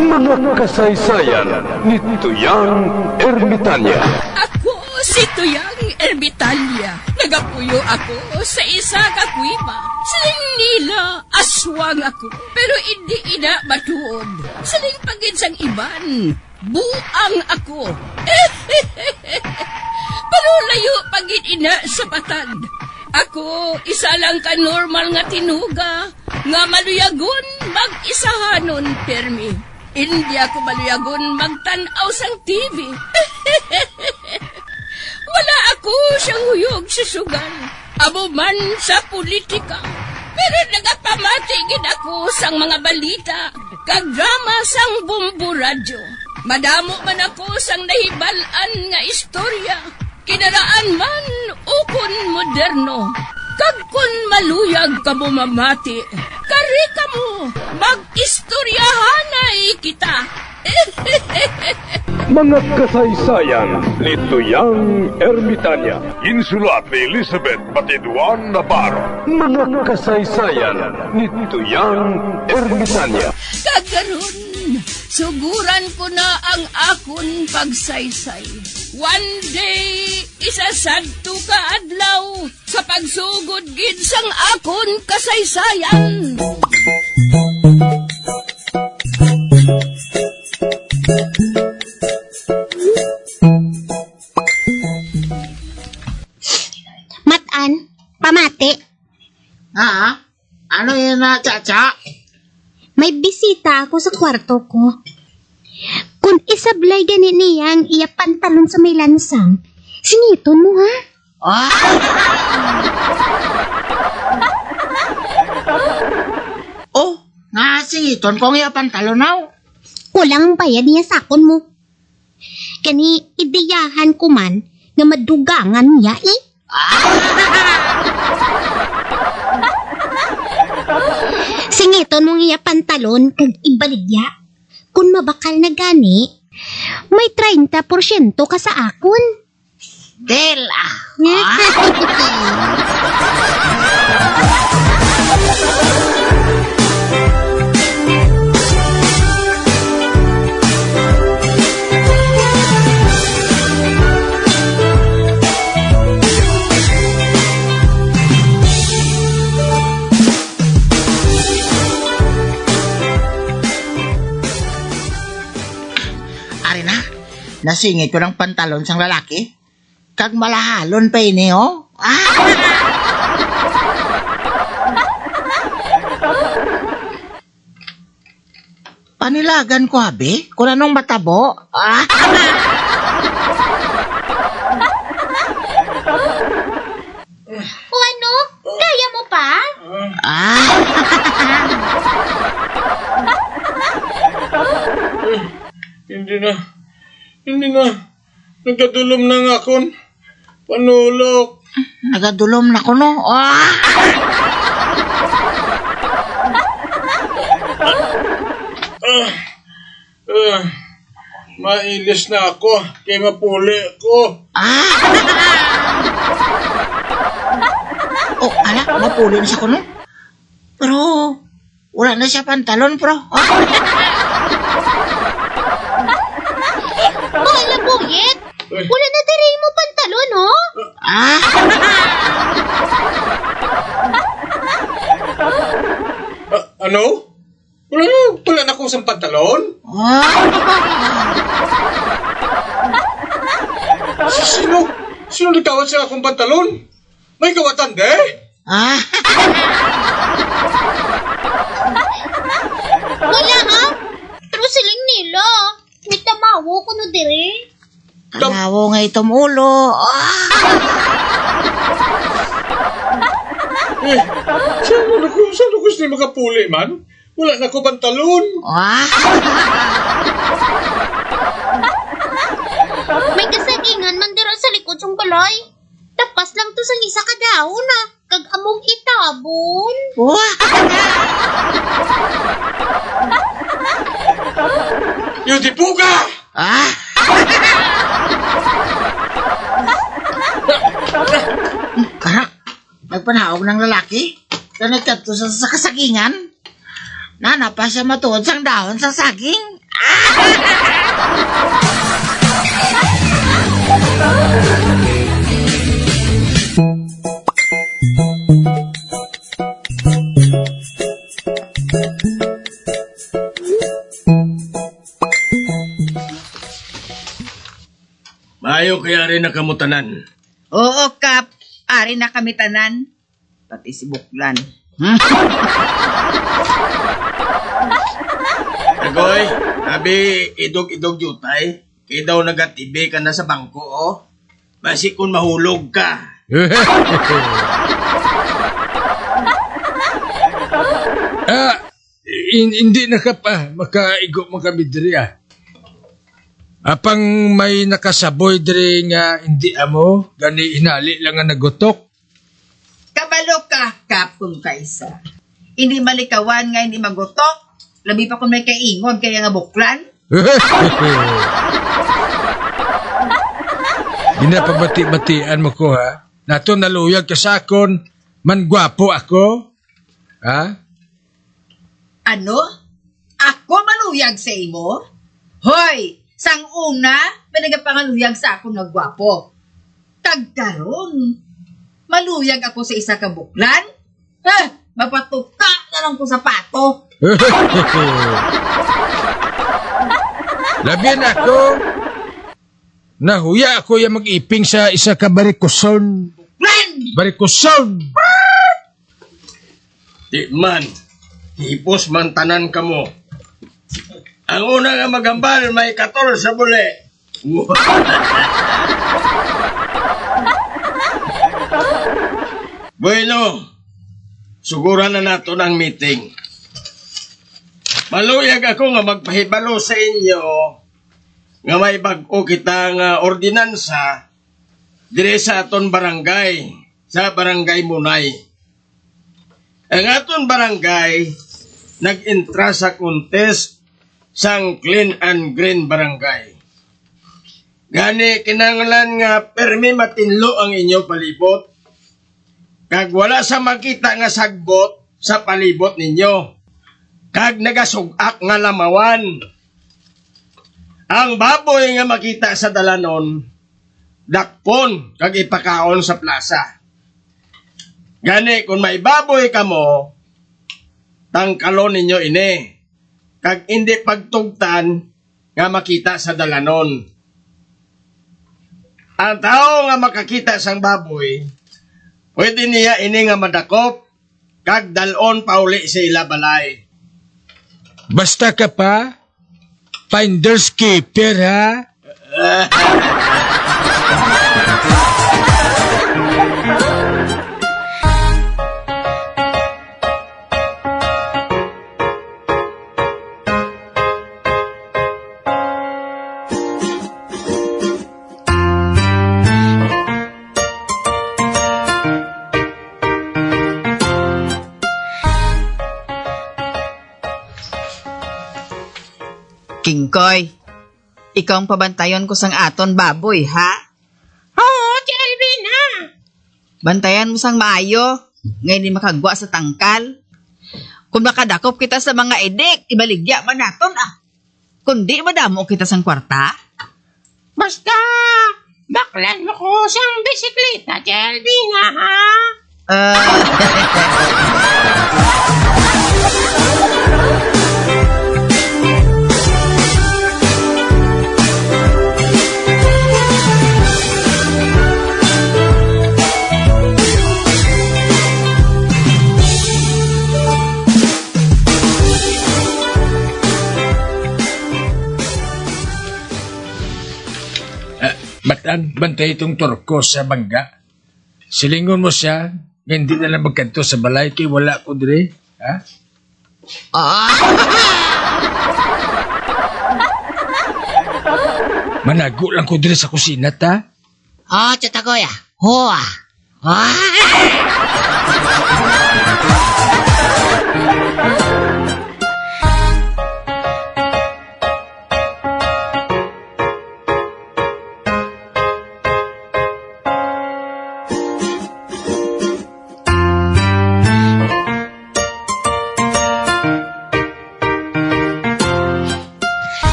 Mga kasaysayan ni Tuyang Ermitanya. Ako si Tuyang Ermitanya. Nagapuyo ako sa isa ka kuiba. Siling nila, aswang ako. Pero hindi ina matuod. Siling paginsang iban, buang ako. Pero layo pagin ina sa patad. Ako, isa lang ka normal nga tinuga, nga maluyagon mag-isahanon permi. Hindi ako maluyagon magtanaw sang TV. Wala ako siyang huyog sa sugal, abo man sa politika. Pero nagapamati gid ako sang mga balita, kag drama sang Bumbu Radyo. Madamo man ako sang nahibalan nga istorya, kinaraan man ukon moderno. Kag kun maluyag ka mo mamati, kari ka mo, mag-istoryahanay kita. Mga kasaysayan ni Tuyang Ermitanya. Insulat ni Elizabeth Batiduan Navarro. Mga kasaysayan ni Tuyang Ermitanya. Kagaron, suguran ko na ang akon pagsaysay. One day, isasadto ka adlaw sa pagsugod gid sang akon kasaysayan. Matan, pamati. Ha? Ano yun na, Chacha? May bisita ako sa kwarto ko. Kung isablay gani niyang iya pantalon sa may lansang, siniton mo ha? Ah? Oh, nasingiton ko nga pantalon now. Kulang ang bayad niya sakon mo. Kani ideyahan ko man nga madugangan niya eh. Singiton mong iya pantalon kag ibaligya. Kung mabakal na gani, may 30% ka sa akon. Dela. Ari na, nasingit ko ng pantalon sang lalaki. Kag malahalon pa ini, oh. Panilagan ko, abi? Kung anong matabo? O ano? Kaya mo pa? Hindi na. Nagkadulom na nga akon. Panulok. Nagadulom na ko, no? Mailis na ako. Kaya mapuli ko. Oh, ala, mapuli na siya ko, no? Pero, wala na siya pantalon, bro. Wala buyet. Wala na diri mo pantalon, ho? Ano? Wala na akong isang pantalon? Sino nagtawad sa akong pantalon? May kawatan, de? Wala, ha? Pero siling nila. May tamawo ko no diri. Tanawo nga itong ulo. Saan ako gusto magapuli, man? Wala na ako pantalon. May kasagingan man dira sa likod ng balay. Tapas lang to sa isa ka daon, ha? Kag among itabon. Yung dipuga! Karak, nagpanaog ng lalaki. Na nagkadto sa kasagingan. Nana pa siya matuod sang dahon sa saging. Maayo kaya rin nakamutanan. Oo, Kap. Ari na kami tanan. Pati si Buklan. Agoy, abi idog-idog jutay. Kaya daw nagatibi ka na sa bangko, oh. Basi kung mahulog ka. Hindi na ka pa makaigo mo kami diri Apang may nakasaboy diri nga hindi amo, gani inali lang nga nagutok. Kabalo ka, Kap, kung kaisa. Hindi malikawan nga hindi magutok. Labi pa kung may kaingon kaya nga Buklan. Ginapabati-batian mo ko Nato naluyag ka sa akon, man gwapo ako. Ha? Ano? Ako maluyag sa imo? Hoy! Sang una, may nagapangaluyag sa ako na gwapo. Kagkaron, maluyag ako sa isa ka Buklan? Mapatuka na lang ko sa pato. Labian ako. Nahuya ako yung mag-iping sa isa ka barikuson. Buklan! Barikuson! Di man, hipos man tanan ka mo. Ang una nga magambal, may 14 sa buli. Bueno, suguran na nato ng meeting. Maluyag ako nga magpahibalo sa inyo nga may bag-o kita nga ordinansa dire sa aton barangay, sa barangay Munay. Ang aton barangay nag-intra sa contest sang Clean and Green Barangay. Gani kinanglan nga permi matinlo ang inyo palibot. Kag wala sa makita nga sagbot sa palibot ninyo. Kag nagasugak nga lamawan. Ang baboy nga makita sa dalanon, dakpon kag ipakaon sa plaza. Gani kung may baboy kamo, tangkalon ninyo ini. Kag hindi pagtugtan nga makita sa dalanon. Ang tao nga makakita sang baboy, pwede niya ini nga madakop, kag dalon pauli sa ila balay. Basta ka pa, finder's keeper ha? Kingkoy, ikaw ang pabantayan ko sang aton baboy, ha? Oo, Jelvin, ha? Bantayan mo sang maayo, ngayon di makagwa sa tangkal. Kung makadakop kita sa mga edik, ibaligya man naton, Kundi madamo kita sang kwarta. Basta, baklan mo ko sang bisikleta, Jelvin, ha? Bantay itong turko sa bangga. Silingon mo siya, nga hindi na lang magkanto sa balay, kay wala ko dire. Ha? Manago lang ko dire sa kusina, ta? Chatagoya. Hoa.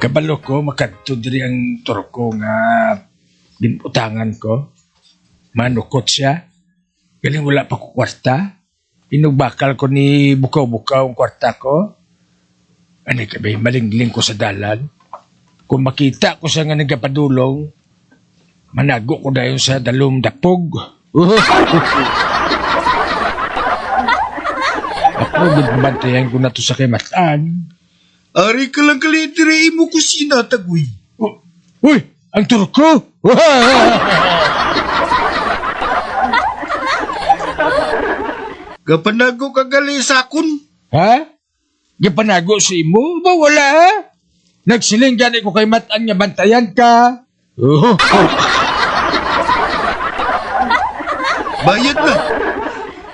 Kabalo ko, makadto diri ang turko nga ginutangan ko. Manukot siya. Galing wala pa ko kwarta. Inugbakal ko ni bukaw-bukaw ang kwarta ko. Ano kabay, malingling ko sa dalan. Kung makita ko siya nga nagapadulong, manago ko dayon sa dalom dapog. Ako, ginbantayan ko na to sa kay-matan. Ari ka lang kalitiri mo ko sinatagoy. Uy, ang turko! Kapanago ka gali sa akon. Ha? Gipanago sa imo? Ba wala ha? Nagsiling gani ko kay matan nga bantayan ka. Bayad na.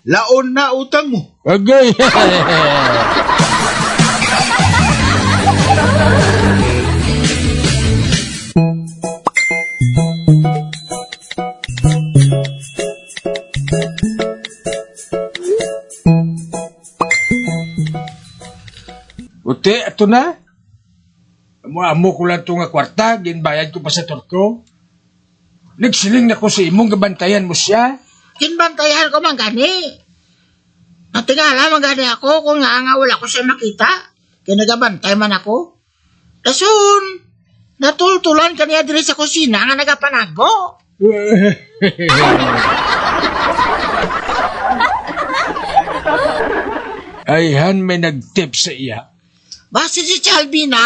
Laon na utang mo. Agay. Uti, ato na. Amo ko lang ito nga kwarta, ginbayad ko pa sa turko. Nagsiling na ko sa imong gabantayan mo siya. Kinbantayan ko man gani. Natingala man gani ako kung nga wala ko siya makita. Kinagabantay man ako. Dasun, natultulan kaniya diri sa kusina nga nagapanago. Ayhan may nag-tip sa iya. Basta si Chalbina?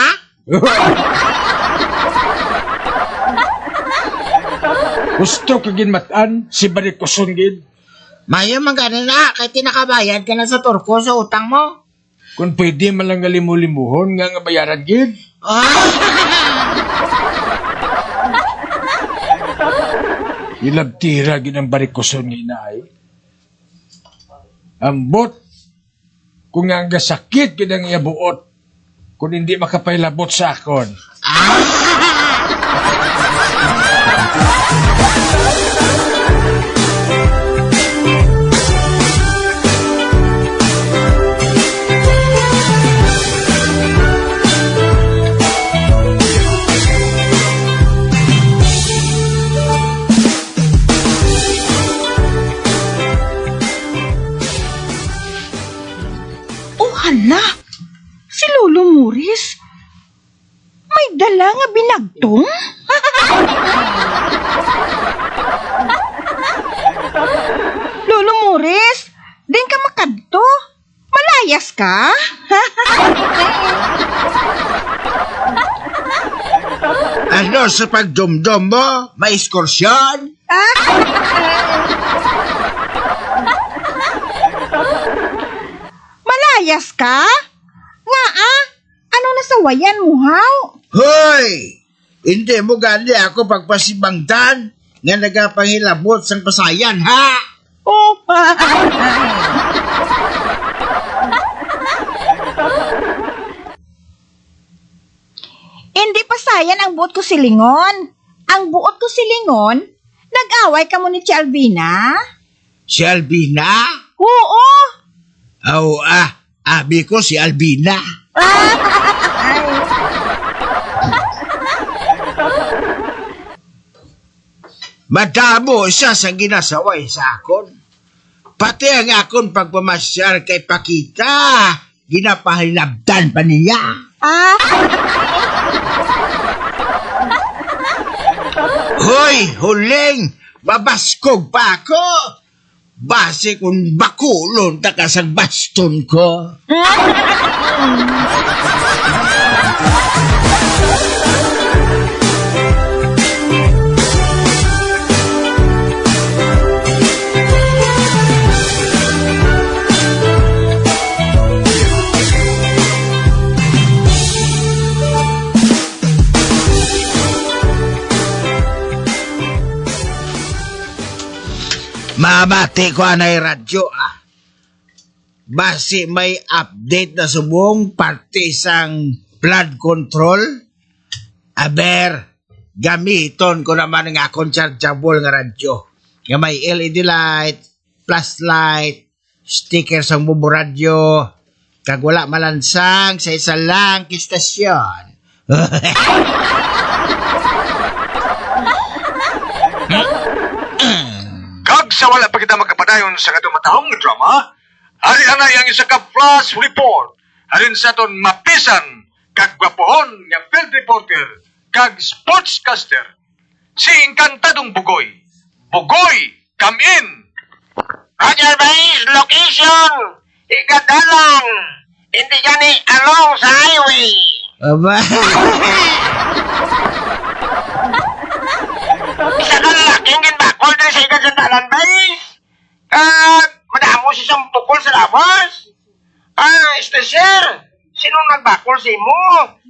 Gusto ka ginmatan, si Barikoson gid. Maya man gani na, kay tinakabayad ka na sa turko sa utang mo. Kung pwede man lang limu-limuhon nga bayaran gid. Ilabtira gid ang Barikoson nga inaay. Ambot, kung nga sakit gid ang iya buot, kung hindi makapailabot sa akon. Oh, hala! Si Lolo Muris? May dala nga binagtong? Lolo Muris, din ka makadto? Malayas ka? Ano sa pagdumdum mo? May iskorsyon? Malayas ka? Nga ano nasawayan mo, haw? Hoy! Hindi mo gali ako pagpasibangtan nga nagapangilabot sang pasayan, ha? Oh, hindi pa sayan ang buot ko silingon. Ang buot ko silingon, nag-away ka mo ni si Albina? Si Albina? Oo. Abi ko si Albina. Madamo siya sa ginasaway sa akon. Pati ang akon pagpamasyar kay Pakita, ginapahinabdan pa niya. Hoy, huling, babaskog pa ako. Base kung bakulon ta ka sa baston ko. Mamati ko anay radyo Basi may update na subong parte sang blood control. Aber, gamiton ko naman nga akong chargeable nga radyo. Nga may LED light, flashlight, sticker sang bubo radyo. Kag wala malansang sa isa lang kistasyon. Kag sa wala pa kita magkapadayon sa katong matahong nga drama, hari anay ang isa ka flash report. Halin sa ton mapisan kag gwapohon nga field reporter kag sportscaster. Si Encantadong Bugoy. Bugoy, come in! Roger Base, location! Igadalang! Hindi gani along sa highway! Aba. Isa ka lalaking ginbakol din sa igadalan, Base! Madamo si isang tukol sa labas! Sir, sino nagbakol sa imo?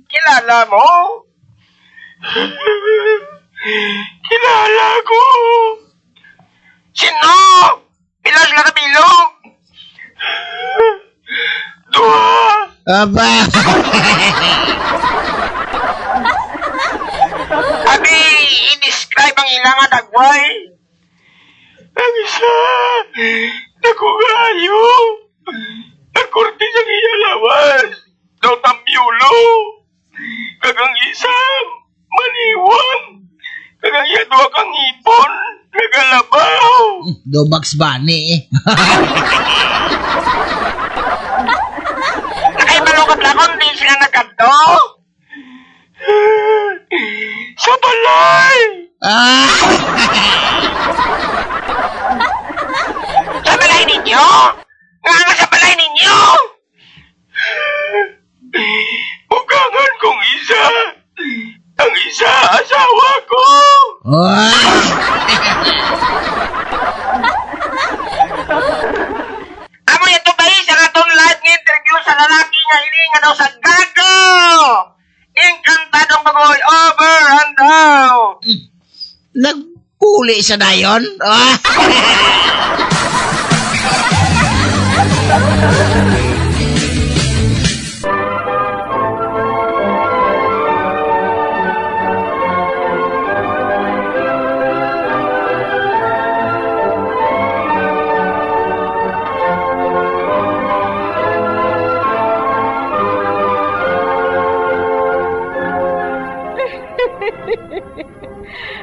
Kilala mo? Kilala ko! Sino? Pilas na kabilog? Dua! Aba. Abi, i-describe ang ilang nga dagway. Ang isa, nakugayo. Nakurti sa iya lawas. Daw tambyulo. Kagang isa, maniwang. Kagang iya doa kang ipon. Nagalabaw. Do Bugs Bunny. Nakaibalukot lang kung di sila nagkanto. Sa balay. Ah. Sa balay ninyo? Nga sa balay ninyo? Bukangan kong isa. Ang isa, asawa ko. Amo ito ba sa katong live ng interview sa lalaki nga ini nga daw sa gago. Encantadong Bugoy, over and out. Nagpuli sa dayon.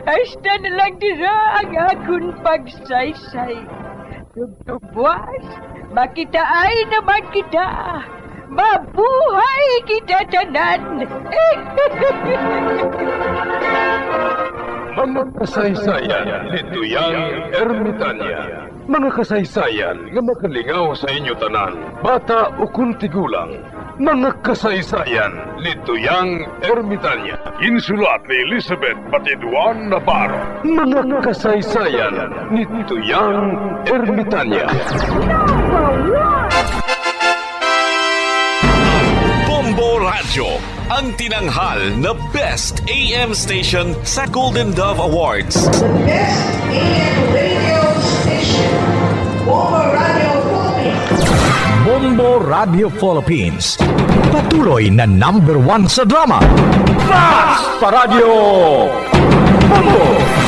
Hasta na lang dira ang akong pagsaysay. Tugtugwas, makitaay naman kita. Mabuhay kita tanan. Mga kasaysayan ni Tuyang Ermitanya. Mga kasaysayan nga makalingaw sa inyo tanan, bata o kuntigulang. Mga kasaysayan ni Tuyang Ermitanya. Insulat ni Elizabeth Batiduan Navarro. Mga kasaysayan ni Tuyang Ermitanya. Bombo Radio, ang tinanghal na Best AM Station sa Golden Dove Awards. Best AM radio station, Bombo Radio Philippines. Bombo Radio Philippines. Patuloy na #1 sa drama. Flash Paradyo! Bombo!